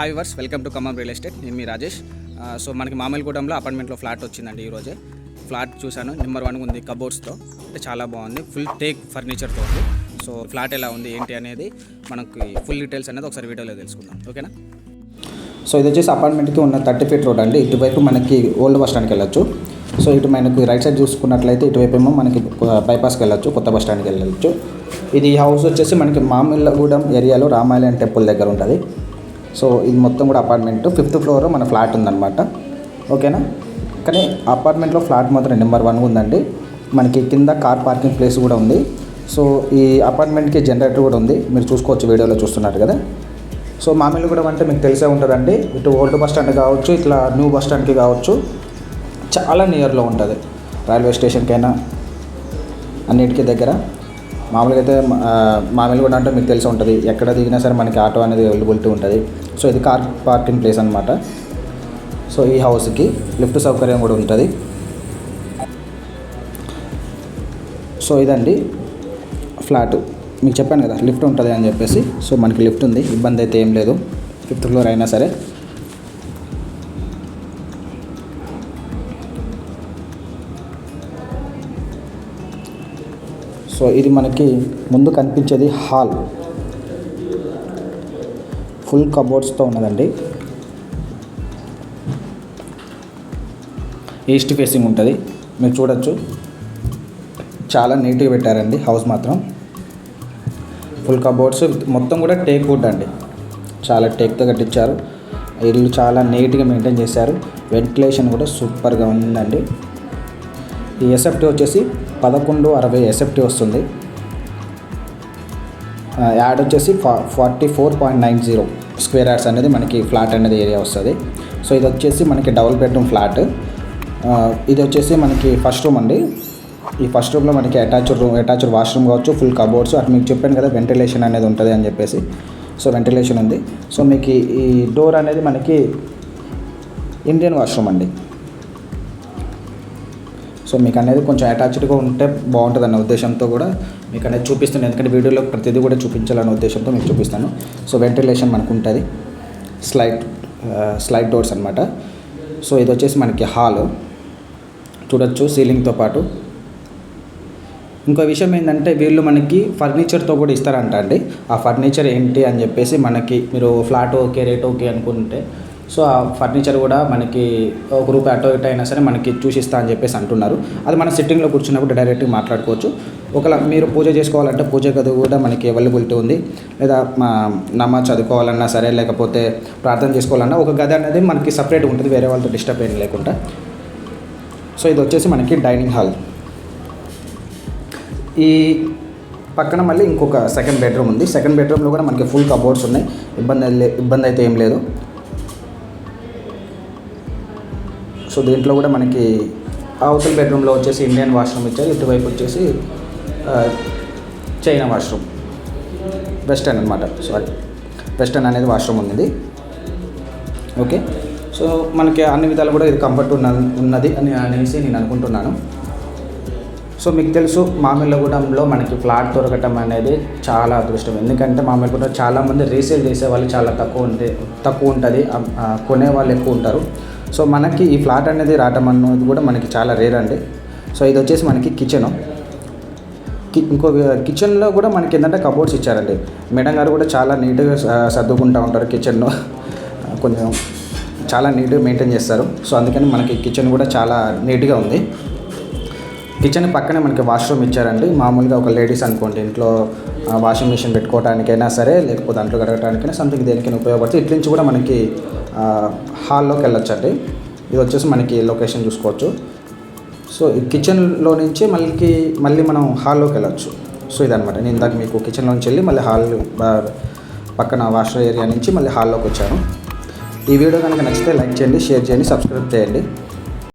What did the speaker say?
Hi viewers, welcome to Khammam real estate. నేను మీ Rajesh. So మనకి మామిలిగూడెంలో అపార్ట్మెంట్లో ఫ్లాట్ వచ్చిందండి. ఈరోజే ఫ్లాట్ చూశాను. నెంబర్ 1 ఉంది, కబోర్డ్స్తో. అంటే చాలా బాగుంది, ఫుల్ టేక్ ఫర్నిచర్తో ఉంది. సో ఫ్లాట్ ఎలా ఉంది ఏంటి అనేది మనకి ఫుల్ డీటెయిల్స్ అనేది ఒకసారి వీడియోలో తెలుసుకుందాం, ఓకేనా? సో ఇది వచ్చేసి అపార్ట్మెంట్కి ఉన్న 30 ఫీట్ రోడ్ అండి. ఇటువైపు మనకి ఓల్డ్ బస్ స్టాండ్కి వెళ్ళొచ్చు. సో ఇటు మనకి రైట్ సైడ్ చూసుకున్నట్లయితే ఇటువైపు ఏమో మనకి బైపాస్కి వెళ్ళొచ్చు, కొత్త బస్ స్టాండ్కి వెళ్ళచ్చు. ఇది హౌస్ వచ్చేసి మనకి మామిళ్ళగూడెం ఏరియాలో రామాలయం టెంపుల్ దగ్గర ఉంటుంది. సో ఇది మొత్తం కూడా అపార్ట్మెంట్ 5th ఫ్లోర్ మన ఫ్లాట్ ఉందన్నమాట, ఓకేనా? కానీ అపార్ట్మెంట్లో ఫ్లాట్ మాత్రం నెంబర్ 1 ఉందండి. మనకి కింద కార్ పార్కింగ్ ప్లేస్ కూడా ఉంది. సో ఈ అపార్ట్మెంట్కి జనరేటర్ కూడా ఉంది, మీరు చూసుకోవచ్చు, వీడియోలో చూస్తున్నారు కదా. సో మామిళ్ళగూడెం అంటే మీకు తెలిసే ఉంటుందండి. ఇటు ఓల్డ్ బస్ స్టాండ్ కావచ్చు, ఇట్లా న్యూ బస్ స్టాండ్కి కావచ్చు, చాలా నియర్లో ఉంటుంది. రైల్వే స్టేషన్కైనా అన్నిటికీ దగ్గర. మామూలుగా అయితే మామిళ్ళగూడెం అంటే మీకు తెలిసి ఉంటుంది, ఎక్కడ దిగినా సరే మనకి ఆటో అనేది అవైలబిలిటీ ఉంటుంది. సో ఇది కార్ పార్కింగ్ ప్లేస్ అనమాట. సో ఈ హౌస్కి లిఫ్ట్ సౌకర్యం కూడా ఉంటుంది. సో ఇదండి ఫ్లాటు, మీకు చెప్పాను కదా లిఫ్ట్ ఉంటుంది అని చెప్పేసి. సో మనకి లిఫ్ట్ ఉంది, ఇబ్బంది అయితే ఏం లేదు. 5th ఫ్లోర్ అయినా సరే. సో ఇది మనకి ముందు కనిపించేది హాల్, ఫుల్ కబోర్డ్స్తో ఉన్నదండి. ఈస్ట్ ఫేసింగ్ ఉంటుంది, మీరు చూడొచ్చు. చాలా నీట్గా పెట్టారండి హౌస్ మాత్రం. ఫుల్ కబోర్డ్స్ మొత్తం కూడా టేక్ వుడ్ అండి, చాలా టేక్తో కట్టించారు. ఇల్లు చాలా నీట్గా మెయింటైన్ చేశారు. వెంటిలేషన్ కూడా సూపర్గా ఉందండి. ఈ ఎస్ఎఫ్టీ వచ్చేసి 1160 ఎస్ఎఫ్టీ వస్తుంది. యాడ్ వచ్చేసి 44.90 స్క్వేర్ యార్డ్స్ అనేది మనకి ఫ్లాట్ అనేది ఏరియా వస్తుంది. సో ఇది వచ్చేసి మనకి డబుల్ బెడ్రూమ్ ఫ్లాట్. ఇది వచ్చేసి మనకి ఫస్ట్ రూమ్ అండి. ఈ ఫస్ట్ రూమ్లో మనకి అటాచ్డ్ వాష్రూమ్ కావచ్చు, ఫుల్ కబోర్డ్స్. అటు మీకు చెప్పాను కదా వెంటిలేషన్ అనేది ఉంటుంది అని చెప్పేసి. సో వెంటిలేషన్ ఉంది. సో మీకు ఈ డోర్ అనేది మనకి ఇండియన్ వాష్రూమ్ అండి. సో మీకు అనేది కొంచెం అటాచ్డ్గా ఉంటే బాగుంటుంది అన్న ఉద్దేశంతో కూడా మీకు అనేది చూపిస్తాను, ఎందుకంటే వీడియోలో ప్రతిదీ కూడా చూపించాలన్న ఉద్దేశంతో మీకు చూపిస్తాను. సో వెంటిలేషన్ మనకు ఉంటుంది, స్లైడ్ డోర్స్ అనమాట. సో ఇది వచ్చేసి మనకి హాల్ చూడొచ్చు, సీలింగ్తో పాటు. ఇంకో విషయం ఏంటంటే వీళ్ళు మనకి ఫర్నిచర్తో కూడా ఇస్తారంట అండి. ఆ ఫర్నిచర్ ఏంటి అని చెప్పేసి మనకి మీరు ఫ్లాట్ ఓకే, రేట్ ఓకే అనుకుంటే, సో ఆ ఫర్నిచర్ కూడా మనకి ₹1 అటో ఇటో అయినా సరే మనకి చూసిస్తా అని చెప్పేసి అంటున్నారు. అది మన సిట్టింగ్లో కూర్చున్నప్పుడు డైరెక్ట్గా మాట్లాడుకోవచ్చు. ఒకవేళ మీరు పూజ చేసుకోవాలంటే పూజ గది కూడా మనకి అవైలబిలిటీ ఉంది. లేదా నమాజ్ చదువుకోవాలన్నా సరే, లేకపోతే ప్రార్థన చేసుకోవాలన్నా ఒక గది అనేది మనకి సపరేట్ ఉంటుంది, వేరే వాళ్ళతో డిస్టర్బ్ ఏం లేకుండా. సో ఇది వచ్చేసి మనకి డైనింగ్ హాల్. ఈ పక్కన మళ్ళీ ఇంకొక సెకండ్ బెడ్రూమ్ ఉంది. సెకండ్ బెడ్రూమ్లో కూడా మనకి ఫుల్ కబోర్డ్స్ ఉన్నాయి, ఇబ్బంది అయితే ఏం లేదు. సో దీంట్లో కూడా మనకి అవతల బెడ్రూమ్లో వచ్చేసి ఇండియన్ వాష్రూమ్ ఇచ్చారు. ఇటువైపు వచ్చేసి చైనా వాష్రూమ్, వెస్టర్న్ అనమాట. వెస్టర్న్ అనేది వాష్రూమ్ ఉంది. ఓకే, సో మనకి అన్ని విధాలు కూడా ఇది కంఫర్ట్ ఉన్నది అని అనేసి నేను అనుకుంటున్నాను. సో మీకు తెలుసు మామిళ్ళగూడెంలో మనకి ఫ్లాట్ దొరకటం అనేది చాలా అదృష్టం. ఎందుకంటే మామిళ్ళగూడెం చాలామంది రీసేల్ చేసే వాళ్ళు చాలా తక్కువ ఉంటుంది, కొనే వాళ్ళు ఎక్కువ ఉంటారు. సో మనకి ఈ ఫ్లాట్ అనేది రావటం అనేది కూడా మనకి చాలా రేర్ అండి. సో ఇది వచ్చేసి మనకి కిచెను. ఇంకో కిచెన్లో కూడా మనకి ఏంటంటే కబోర్డ్స్ ఇచ్చారండి. మేడం గారు కూడా చాలా నీట్గా సర్దుకుంటూ ఉంటారు కిచెన్లో, కొంచెం చాలా నీట్గా మెయింటైన్ చేస్తారు. సో అందుకని మనకి కిచెన్ కూడా చాలా నీట్గా ఉంది. కిచెన్ పక్కనే మనకి వాష్రూమ్ ఇచ్చారండి. మామూలుగా ఒక లేడీస్ అనుకోండి ఇంట్లో వాషింగ్ మిషన్ పెట్టుకోవడానికైనా సరే, లేకపోతే అంట్లు కడగడానికైనా సంథింగ్ దేనికైనా ఉపయోగపడుతుంది. ఇట్ల నుంచి కూడా మనకి హాల్లోకి వెళ్ళొచ్చండి. ఇది వచ్చేసి మనకి లొకేషన్ చూసుకోవచ్చు. సో ఈ కిచెన్లో నుంచి మళ్ళీ మనం హాల్లోకి వెళ్ళొచ్చు. సో ఇదనమాట, నేను ఇందాక మీకు కిచెన్లో నుంచి వెళ్ళి మళ్ళీ హాల్ పక్కన వాషర్ ఏరియా నుంచి మళ్ళీ హాల్లోకి వచ్చాను. ఈ వీడియో కనుక నచ్చితే లైక్ చేయండి, షేర్ చేయండి, సబ్స్క్రైబ్ చేయండి.